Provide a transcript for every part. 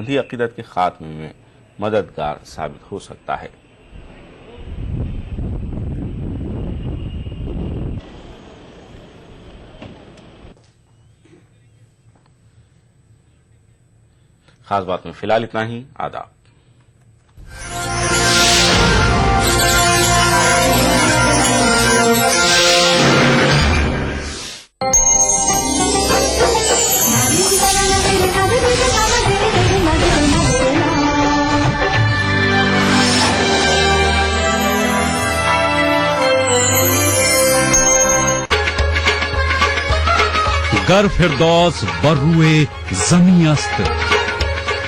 अंधी अकीदत के खात्मे में मददगार साबित हो सकता है। खास बात में फिलहाल इतना ही। आदाब। गर फिरदौस बर्रुए जमी अस्त,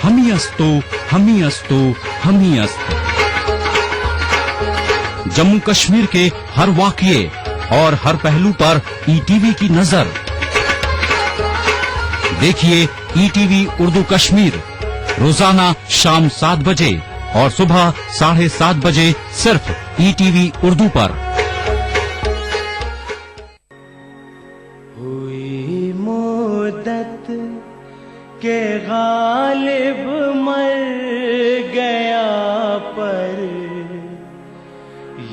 हमी अस्तो हमी अस्तो हमी अस्त। जम्मू कश्मीर के हर वाकये और हर पहलू पर ईटीवी की नजर। देखिए ईटीवी उर्दू कश्मीर रोजाना शाम 7 बजे और सुबह 7:30 बजे सिर्फ ईटीवी उर्दू पर। हुई मुद्दत के गालिब मर गया पर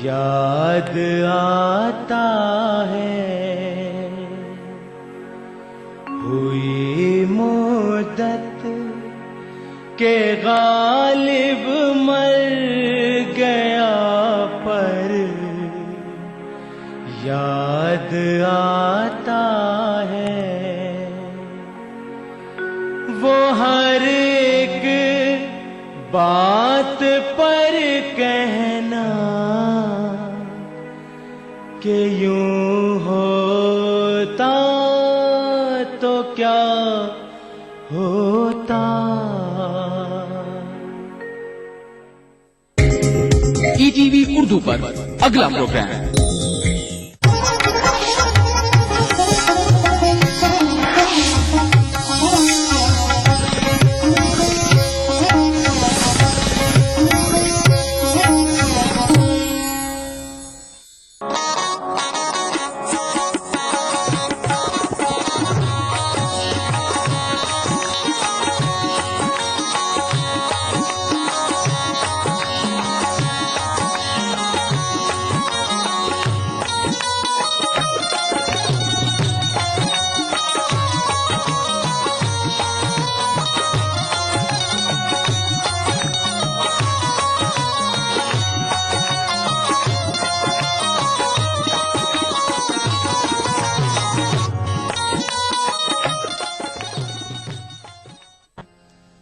याद आता है। हुई मुद्दत के गालिब मर गया पर याद आता है। वो हर एक बात पर कहना कि यूं होता तो क्या होता। ईटीवी उर्दू पर अगला प्रोग्राम।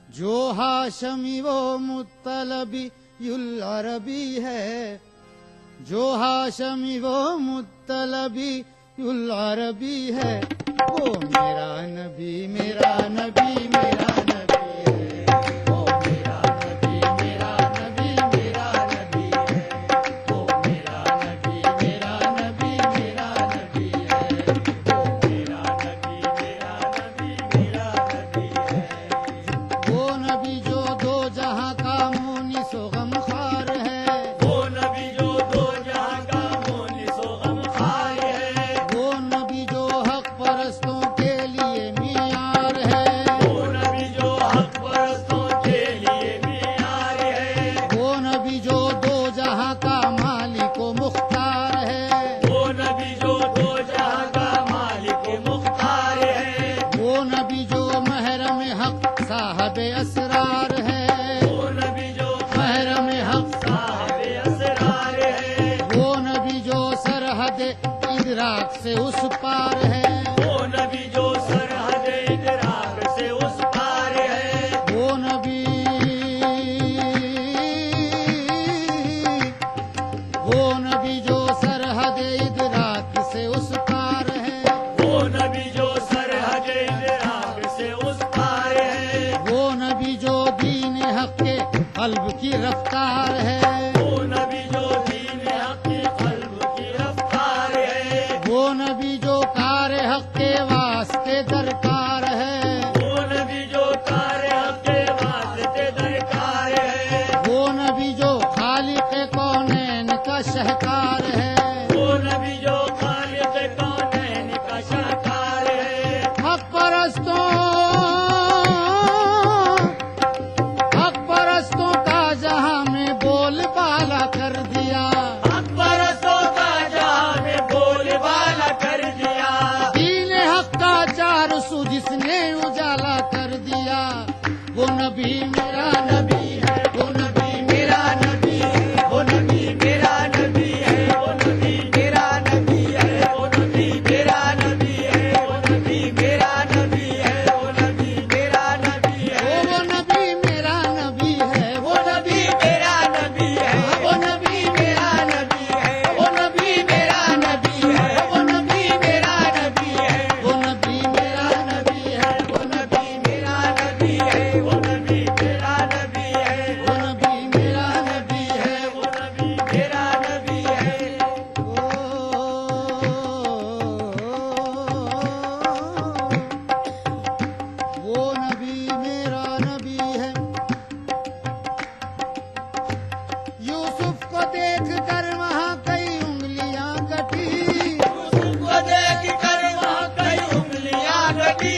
जो हाशमी वो मुत्तलबी युल अरबी है, जो हाशमी वो मुत्तलबी युल अरबी है, वो मेरा नबी मेरा नबी मेरा नबी है। वो मेरा नबी मेरा नबी मेरा नबी है। वो मेरा नबी मेरा नबी मेरा नबी है। वो मेरा नबी मेरा नबी मेरा नबी है। वो नबी जो दो जहां का मोनिसो गमखार है। वो नबी जो दो जहां का मोनिसो गमखार है। वो नबी जो हक परस्तों के लिए मियार है। वो नबी जो हक परस्तों के लिए मियार है। वो नबी जो दो जहां का मालिक व मुख्तार है। वो नबी जो दो जहां का मालिक व मुख्तार है। वो नबी जो महरम हक साहब असरार है। वो नबी जो महरम हक साहिब असरार है। वो नबी जो सरहद इदराक से उस पार है। वो नबी जो सरहद इदराक से उस पार है। वो नबी जो सरहद इदराक से उस पार है। वो नबी जो सरहद इदराक से उस पार है। वो नबी जो दीन हक के कल्ब की रफ्तार है। वो नबी जो दीन हक के कल्ब की रफ्तार है। वो नबी जो कार हक के वास्ते दरकार है। वो नबी जो कार हक के वास्ते दरकार है। वो नबी जो खालिक कौनैन का शहकार है। वो नबी जो खालिक कौनैन का शाहकार है। हक परस्तों वो नबी मेरा नबी है, वो नबी मेरा नबी है, वो नबी मेरा नबी है, वो नबी मेरा नबी है, वो नबी मेरा नबी है, वो नबी मेरा नबी है, वो नबी मेरा नबी है, वो नबी मेरा नबी है, वो नबी मेरा नबी है, वो नबी मेरा नबी है, वो नबी मेरा नबी है, वो नबी मेरा नबी है, वो नबी मेरा नबी है, वो नबी मेरा नबी है, वो नबी मेरा नबी है, वो नबी मेरा नबी है, वो नबी मेरा नबी है। वो नबी मेरा नबी है। यूसुफ को देख कर वहाँ कई उंगलियां कटी, यूसुफ को देख कर वहाँ कई उंगलियां कटी,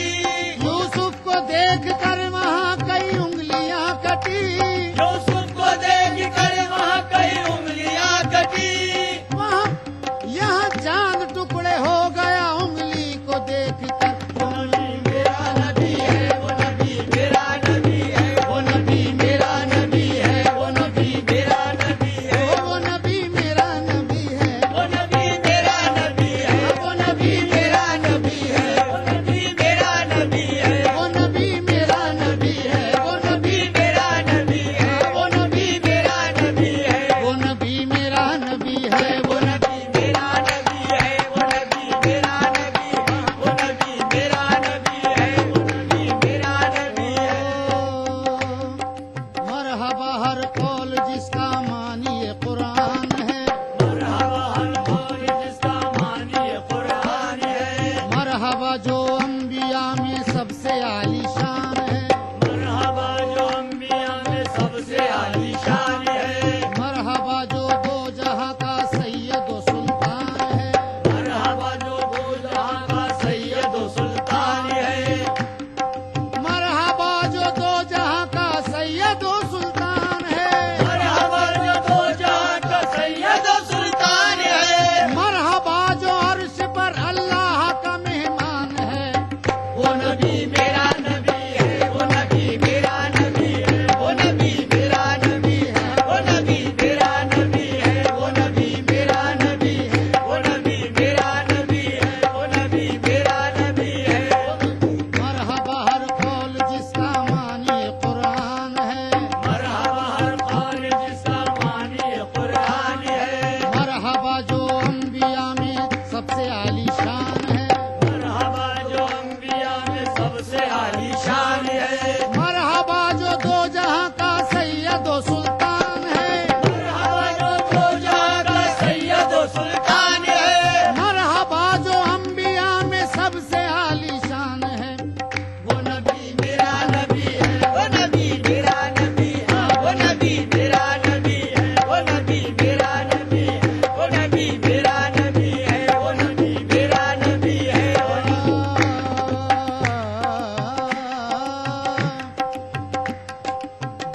यूसुफ को देख कर वहाँ कई उंगलियां कटी, यूसुफ को देख कर वहाँ कई उंगलियां कटी। वहाँ यहाँ चांद टुकड़े हो गया उंगली को देख कर। वो नबी मेरा नबी है, वो नबी मेरा नबी है, वो नबी मेरा नबी है, वो नबी मेरा नबी है, वो नबी मेरा नबी है, वो नबी मेरा नबी है, वो नबी मेरा नबी है, वो नबी मेरा नबी है, वो नबी मेरा नबी है, वो नबी मेरा नबी है, वो नबी मेरा नबी है, वो नबी मेरा नबी है, वो नबी मेरा नबी है, वो नबी मेरा नबी है, वो नबी मेरा नबी है, वो नबी मेरा नबी है। मरहबा हर कौल जिसका मानिए कुरान है, मरहबा हर कौल जिसका मानिए कुरान है, मरहबा जो अंबिया में सबसे आलीशान है, मरहबा जो अंबिया में सबसे आलीशान है, मरहबा जो दो जहां का सैयद व सुल्तान है, मरहबा जो दो जहां का सैयद व सुल्तान है, मरहबा जो दो जहां का सैयद व सुल्तान है, मरहबा जो दो जहां का सैयद व सुल्तान है, मरहबा जो अर्श पर अल्लाह का मेहमान है। वो नबी मेरा नबी है, वो नबी मेरा नबी है, वो नबी मेरा नबी है, वो नबी मेरा नबी है, वो नबी मेरा नबी है, वो नबी मेरा नबी है, वो नबी मेरा नबी है। मरहबा हर कौल जिसका मानिए कुरान है, मरहबा हर कौल जिसका मानिए कुरान है, मरहबा जो अंबिया में सबसे आलीशान है, मरहबा जो अंबिया में सबसे आलीशान है, मरहबा जो दो जहां का सैयद व सुल्तान है, मरहबा जो दो जहां का सैयद व सुल्तान है, मरहबा जो अंबिया में सबसे आलीशान है। वो नबी मेरा नबी है, वो नबी मेरा नबी है, वो नबी मेरा नबी है, वो नबी मेरा नबी है, वो नबी मेरा नबी है, वो नबी मेरा नबी है।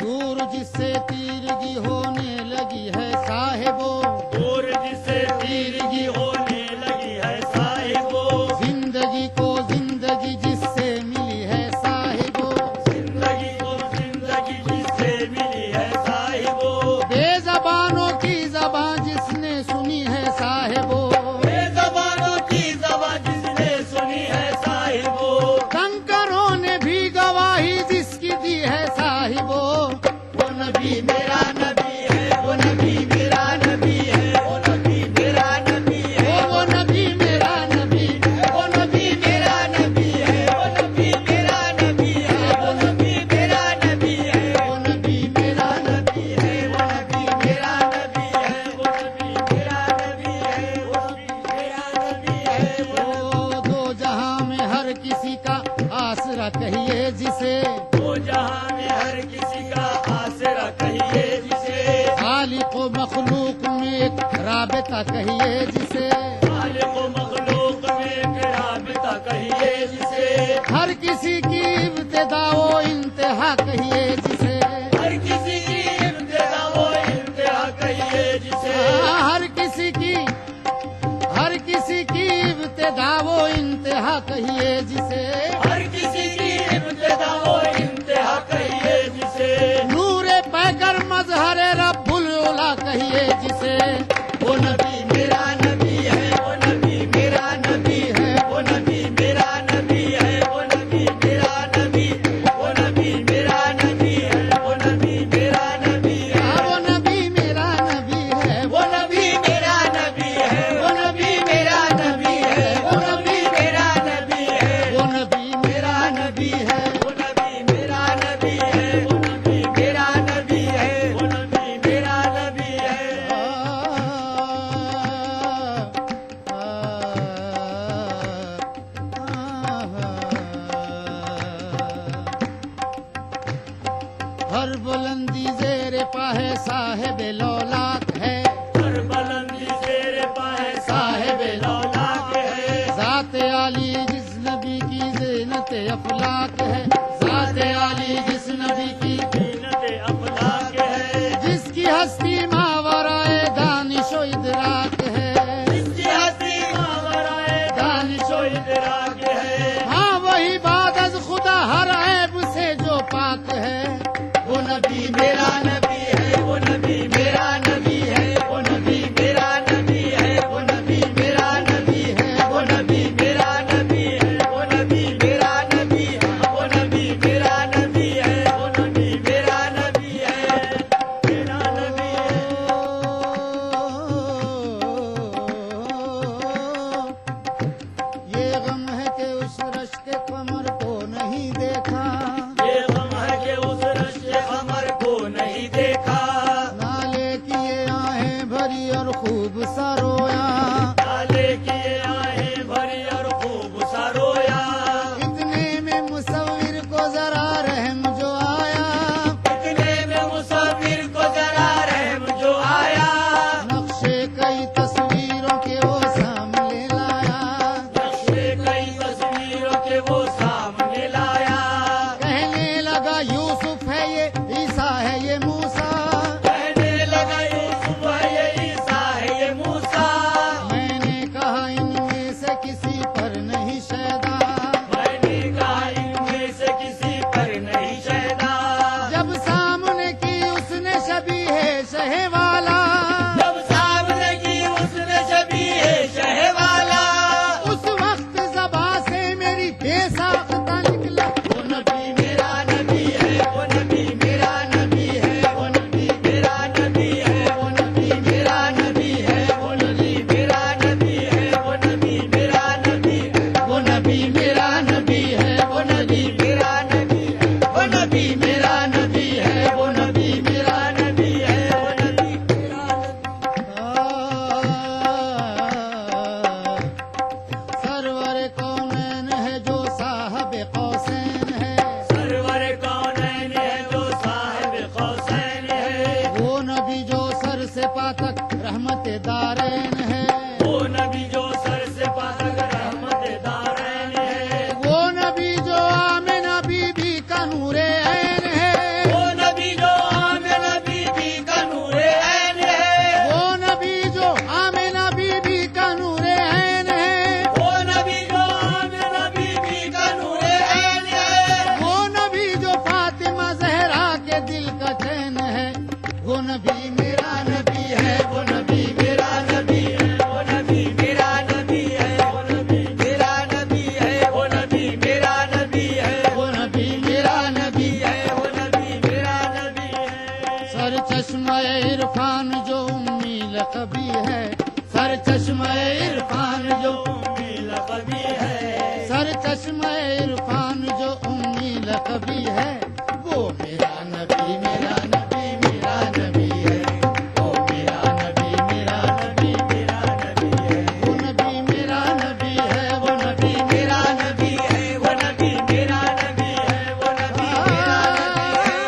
दूर जिससे तीरगी होने लगी है साहिबो, दूर जिससे तीरगी होने लगी है साहिबो, जिंदगी को जिंदगी जिससे मिली है साहिबो, जिंदगी को जिंदगी जिससे मिली है साहिबो, बेज़बानों की ज़बान जिसने सुनी है साहिबो, बेज़बानों की ज़बान जिसने सुनी है साहिबो, कंकरों ने भी गवाही जिसकी दी है साहिबो। वो नबी मेरा नबी है, वो नबी मेरा नबी है, वो नबी मेरा नबी है, वो नबी मेरा नबी है, वो नबी मेरा नबी है, वो नबी मेरा नबी है, वो नबी मेरा नबी है, वो नबी मेरा नबी है, वो नबी मेरा नबी है, वो नबी मेरा नबी है, वो नबी मेरा नबी है। वो दो जहां में हर किसी का आसरा कहिए जिसे, दो जहां में हर किसी का आसरा कहिए जिसे, खालिक व मखलूक में एक राबिता कहिए जिसे, खालिक व मखलूक में एक राबिता कहिए जिसे, हर किसी की इब्तिदा व इंतहा कहिए जिसे, हर किसी की इब्तिदा व इंतहा कहिए जिसे, हर किसी की इब्तिदा वो इंतहा कहिए जिसे, हर किसी की इब्तिदा वो इंतहा कहिए हर बुलंदी जेर पाहे साहेब लौलाक है, हर बुलंदी शेर पाए साहिब लौलाक है। जात आली जिस नबी की ज़ीनत अफलाक है, जात आली जिस नबी की, जीनत अफलाक है। जिसकी हस्ती मावराए दानिश व इदराक है, जिसकी हस्ती मावराए दानिश व इदराक है। हाँ वही बाद अज खुदा हर ऐब से जो पाक है, वो नबी मेरा नबी है, वो नबी मेरा नबी है, वो नबी मेरा नबी है, वो नबी मेरा नबी है, वो नबी मेरा नबी है, वो नबी मेरा नबी है, वो नबी मेरा नबी है, वो नबी मेरा नबी है, मेरा नबी है। ये गम है कि उस रश के कमर को नहीं देखा, ये गम है कि उस रश्ते अमर को नहीं देखा। नाले की ये आहें भरी और खूब सा रोया, काले किए आहें भरी और खूब सा रोया। इतने में मुसव्विर को जरा रहम जो आया, इतने में मुसाफिर को जरा रहम जो आया। नक्शे कई तस्वीरों के वो सामने लाया, नक्शे कई तस्वीरों के वो सामने लाया। कहने लगा यूसुफ है ये, ईसा है ये मूसा, कहने लगा यूसुफ है ये, ईसा है ये मूसा। मैंने कहा इनमें से किसी पर नहीं शैदा, मैंने कहा इनमें से किसी पर नहीं शैदा। जब सामने की उसने शबी है शहे वाला, जब सामने की उसने शबी है शहवाला। उस वक्त ज़बा से मेरी बेसाख्ता निकला, वो नबी मेरा नबी है, वो नबी मेरा नबी है, वो नबी मेरा नबी है, वो नबी मेरा नबी है, वो नबी मेरा नबी है, वो नबी मेरा नबी है, वो नबी मेरा नबी है, वो नबी मेरा नबी है, वो नबी मेरा नबी है, वो नबी मेरा नबी है, वो नबी मेरा सरवर कौनैन है जो साहब कौसैन है, सरवर कौनैन है जो साहिब कौसैन है। वो नबी जो सर से पातक रहमत दारैन है, वो नबी जो सर से पातक रहमत दारैन है। वो नबी जो आमिना बीबी का नूरे ऐन है, वो नबी जो आमिना बीबी का नूरे ऐन है। वो नबी जो आमिना बीबी का नूरे ऐन है, वो नबी जो आमिना बीबी का नूरे ऐन है। वो नबी जो फातिमा जहरा के दिल का चैन है, वो नबी मेरा नबी है, वो नबी मेरा नबी है, वो नबी मेरा नबी है, वो नबी मेरा नबी है, वो नबी मेरा नबी है, वो नबी मेरा नबी है, वो नबी मेरा नबी है। सर चश्मा इरफान जो उम्मी लकबी है, सर चश्मा इरफान जो, लक़बी है। सर चश्मा इरफान जो उम्मी लकबी है, वो मेरा नबी मेरा नबी मेरा नबी है, वो मेरा नबी मेरा नबी मेरा नबी है, वो नबी मेरा नबी है, वो नबी मेरा नबी है, वो नबी मेरा नबी है,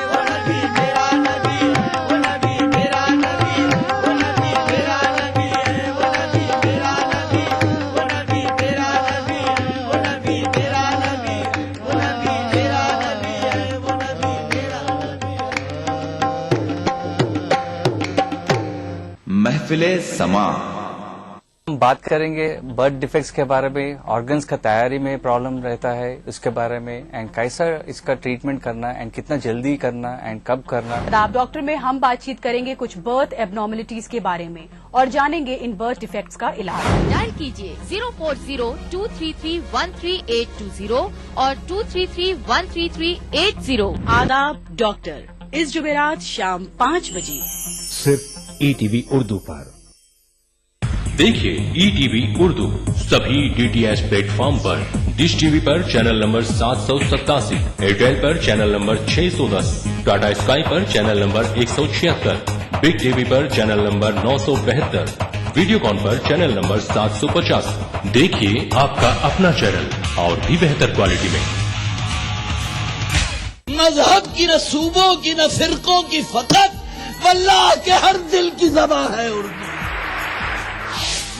वो नबी मेरा नबी है, वो नबी मेरा नबी है, वो नबी मेरा नबी है, वो नबी मेरा नबी है, वो नबी मेरा नबी है, वो नबी मेरा नबी है, वो नबी मेरा नबी है, वो नबी मेरा महफिले समा। हम बात करेंगे बर्थ डिफेक्ट्स के बारे में, ऑर्गन्स का तैयारी में प्रॉब्लम रहता है उसके बारे में, एंड कैसा इसका ट्रीटमेंट करना एंड कितना जल्दी करना एंड कब करना। आप डॉक्टर में हम बातचीत करेंगे कुछ बर्थ एबनॉर्मलिटीज के बारे में और जानेंगे इन बर्थ डिफेक्ट्स का इलाज। डायल कीजिए 040-233-13820 और 233-13380। आदाब डॉक्टर, इस जुमेरात शाम 5 बजे सिर्फ ईटीवी उर्दू पर। देखिए ईटीवी उर्दू सभी डीटीएच प्लेटफॉर्म पर, डिश टीवी पर चैनल नंबर 787, एयरटेल पर चैनल नंबर 610, टाटा स्काई पर चैनल नंबर 176, बिग टीवी पर चैनल नंबर 972, वीडियोकॉन पर चैनल नंबर 750। देखिए आपका अपना चैनल और भी बेहतर क्वालिटी में। मजहब की, न सूबों की, न फिरकों की, फकत वल्लाह के हर दिल की ज़बान है उर्दू।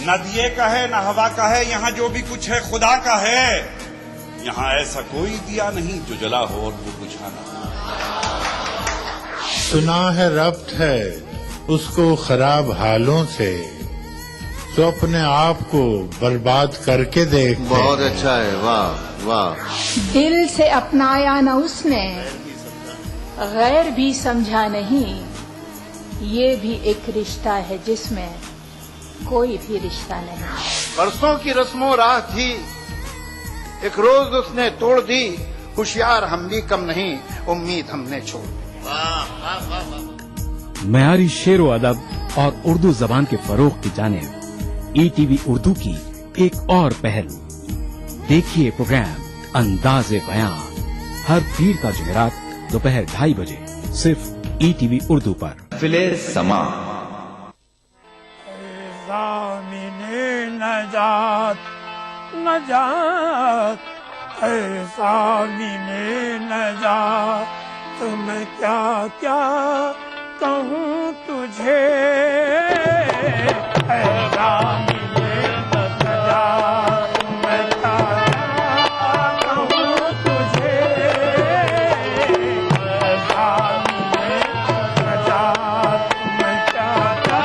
न दिए का है न हवा का है, यहाँ जो भी कुछ है खुदा का है। यहाँ ऐसा कोई दिया नहीं जो जला हो और वो बुझा ना। सुना है रब्त है उसको खराब हालों से, तो अपने आप को बर्बाद करके देख। बहुत अच्छा है, वाह वाह। दिल से अपनाया न उसने, गैर भी समझा नहीं, ये भी एक रिश्ता है जिसमें कोई भी रिश्ता नहीं। बरसों की रस्मों राह थी, एक रोज उसने तोड़ दी, होशियार हम भी कम नहीं, उम्मीद हमने छोड़ दी। मयारी शेर व अदब और उर्दू जबान के फरोग की जानिब ईटीवी उर्दू की एक और पहल। देखिए प्रोग्राम अंदाज़े बयां हर पीर का जुमेरात दोपहर 2:30 बजे सिर्फ ईटीवी उर्दू पर। महफिले समा। नजात नजात ऐसा मिले नजात, मैं क्या क्या कहूँ तुझे, ऐसा मिले नजात, मैं क्या क्या कहूँ तुझे, ऐसा मिले नजात, मैं क्या क्या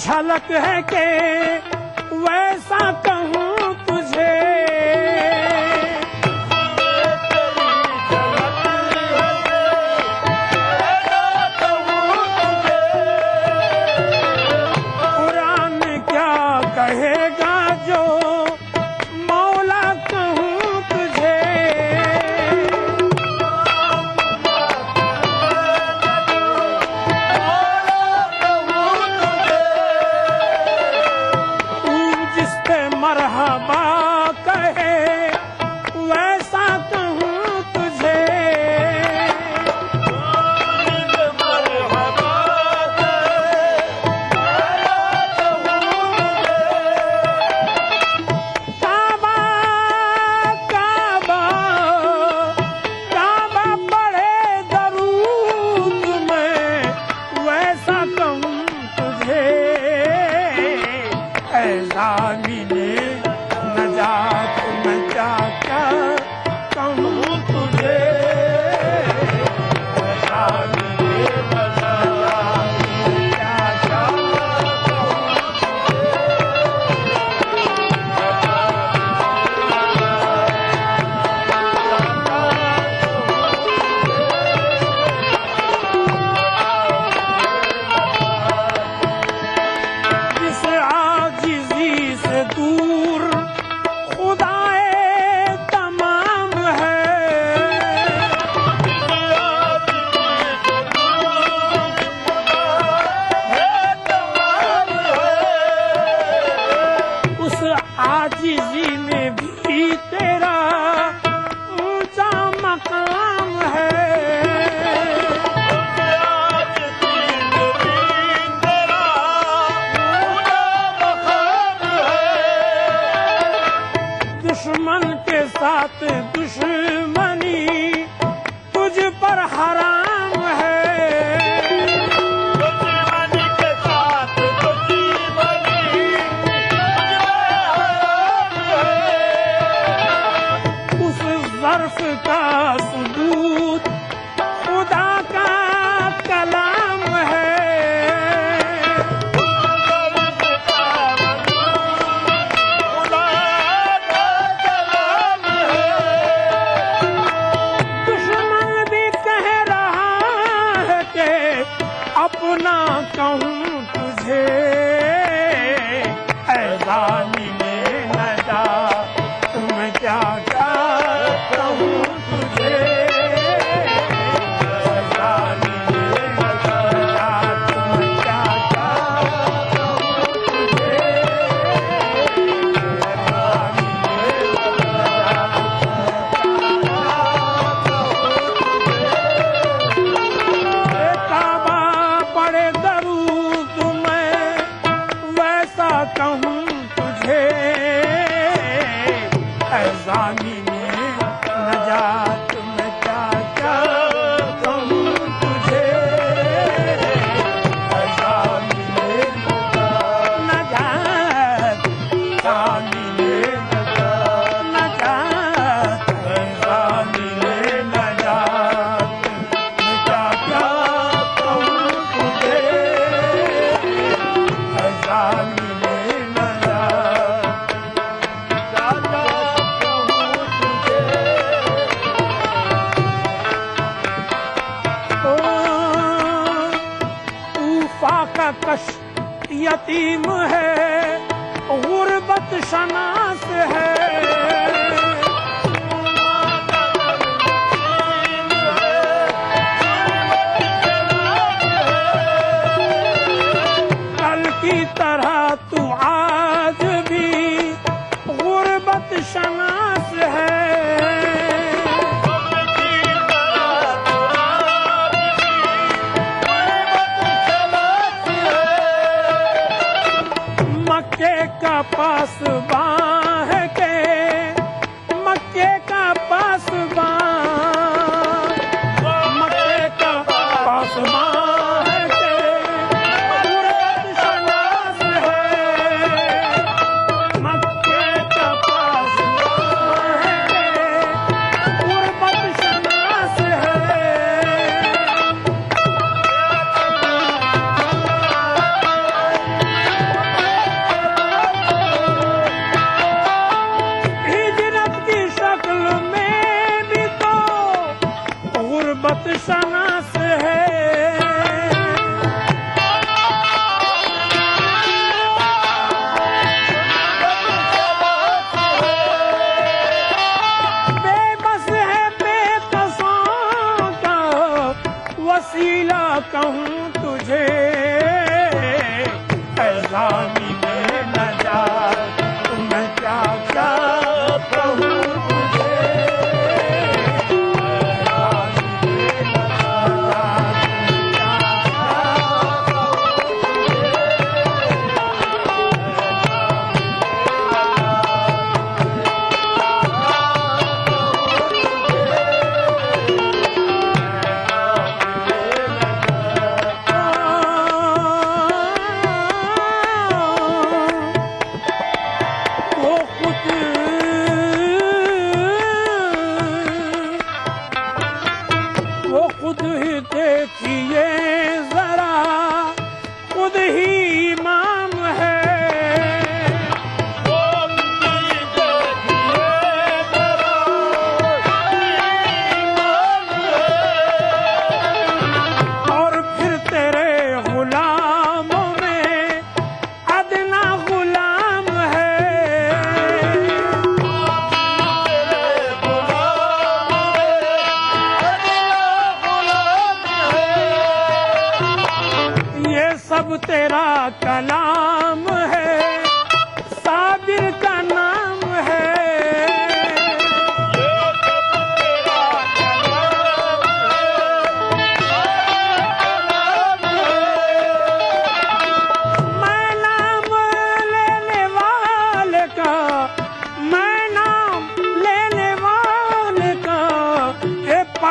झलक है के वैसा कहूँ तुझे, कुरान क्या कहेगा जो मौला कहूँ तुझे, मकाम है। दुश्मन के साथ दुश्मनी तुझ पर हराम है। दुश्मन के साथ दुश्मनी उस ज़र्फ का सबूत खुदा का कलाम है। दुश्मन भी कह रहा है कि अपना कहूँ तुझे, ऐ ज़ालिमे न जा तुम क्या क्या कहूँ तुझे। ऐ ज़ालिमे न जा तुम क्या क्या कहूँ तुझे। काबा पड़े दरूद मैं वैसा कहूँ तुझे। ऐ ज़ालिमे न जा तुम क्या क्या कहूँ तुझे। ऐ ज़ालिमे न जा ज़ालिमे न जा ऐ ज़ालिमे न जा तुम क्या क्या कहूँ तुझे। ऐ ज़ालिमे न जा क्या क्या कहूँ तुझे। ओ तूफा का कश यतीम है, गुर्बत शनास है। कल की तरह तू आज भी गुर्बत शनास है। मक्के का पासबां है के मक्के का पासबां, मक्के का पासबां है के गुर्बत शनास है। मक्के का पासबां है के गुर्बत शनास है। हिजरत की शक्ल में भी तो गुर्बत शनास है। बेबस है बेकसों का वसीला कहूँ तुझे। ऐ ज़ालिमे न जा तुम क्या क्या कहूँ तुझे। ऐ ज़ालिमे न जा तुम क्या क्या कहूँ वो खुद ही देखिए जरा, खुद ही इमाम है। और फिर तेरे गुलामों में अदना गुलाम है। ये सब तेरा कलाम है, साबिर का नाम है। ये सब तेरा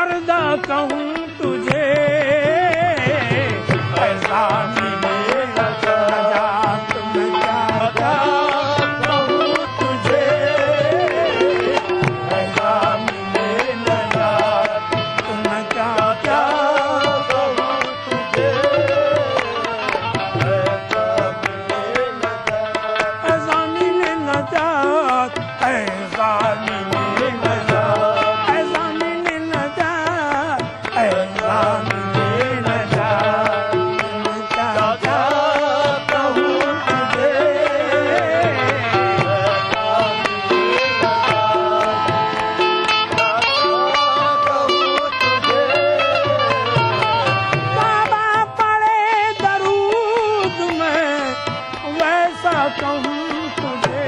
दर्द कहूँ तुझे ऐसा मिलेगा नजात में क्या कहूँ तुझे ऐसा मिले नजात में क्या कहूँ तुझे ऐसा मिले नजात ऐसा मिले नजात ऐसा मिले नजात ऐसा मिले नजात मैं क्या कहूँ तुझे बाबा पड़े दरूद में वैसा कहूँ तुझे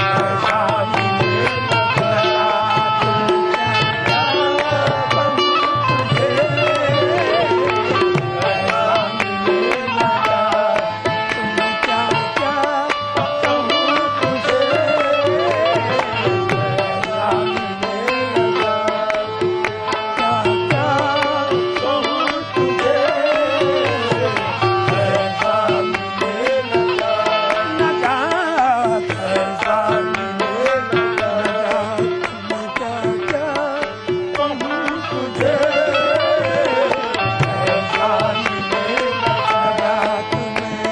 ऐसा मिले नजात मैं क्या कहूँ तुझे ऐसा मिले नजात क्या कहूँ तुझे ऐसा मिले नजात ऐसा मिले नजात मैं क्या कहूँ तुझे ऐसा मिले नजात मैं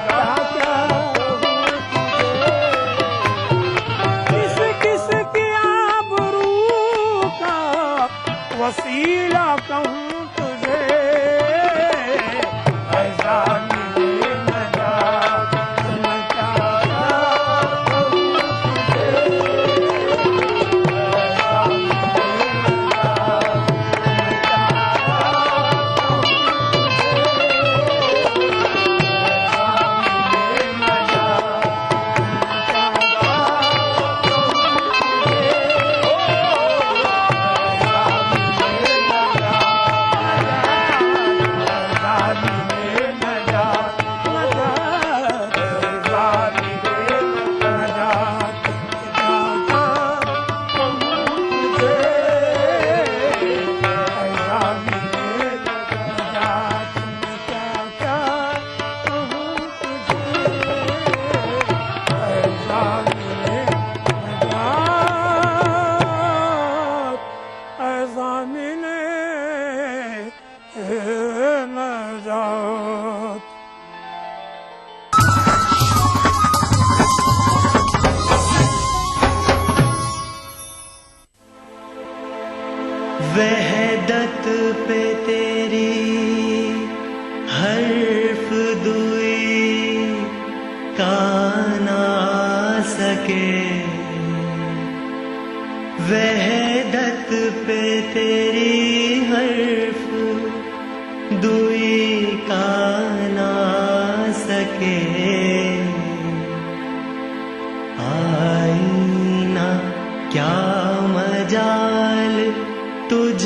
क्या कहूँ किस किस की आबरू का वसीला कहूँ तुझे ऐसा मिले नजात मैं क्या कहूँ तुझे ऐसा मिले नजात मैं क्या कहूँ ऐसा मिले नजात वहदत पे तेरी हर्फ दुई का ना सके वहदत पे तेरी हर्फ दुई का ना सके आईना क्या मजाल तुझ